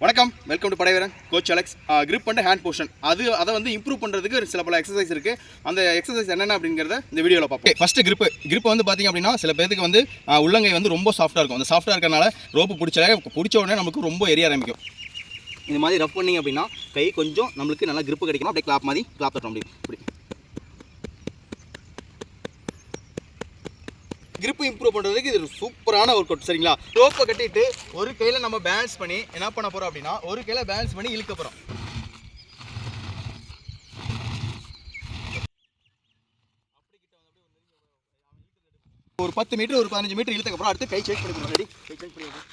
வணக்கம், welcome to Padaiveeran coach Alex. Grip and hand portion அதை வந்து இம்ப்ரூவ் பண்ணுறதுக்கு சில பல எக்ஸசைஸ் இருக்குது. அந்த எக்ஸசைஸ் என்னென்ன அப்படிங்கிறத இந்த வீடியோவில் பார்ப்போம். ஃபஸ்ட்டு கிரிப் வந்து பார்த்திங்க அப்படின்னா சில பேருக்கு வந்து உள்ளங்கை வந்து ரொம்ப சாஃப்ட்டாக இருக்கும். அந்த சாஃப்ட்டாக இருக்கிறனால ரோப்பு பிடிச்ச உடனே நமக்கு ரொம்ப எரிய ஆரம்பிக்கும். இந்த மாதிரி ரஃப் பண்ணிங்க அப்படின்னா கை கொஞ்சம் நம்மளுக்கு நல்லா கிரிப்பு கிடைக்கணும். அப்படியே கிளாப் மாதிரி கிளாப் தட்டணும். இப்படி கிரிப்பு இம்ப்ரூவ் பண்ணுறதுக்கு இது சூப்பரான ஒர்க் அவுட். சரிங்களா? ரோப்பை கட்டிட்டு ஒரு கையில் நம்ம பேலன்ஸ் பண்ணி என்ன பண்ண போகிறோம் அப்படின்னா ஒரு கையில் பேலன்ஸ் பண்ணி இழுக்க போகிறோம். ஒரு 10 மீட்டர் ஒரு 15 மீட்டர் இழுத்தக்கப்புறம் அடுத்து கை சேஞ்ச் பண்ணிக்கணும். ரெடி? கை சேஞ்ச் பண்ணிக்கணும்.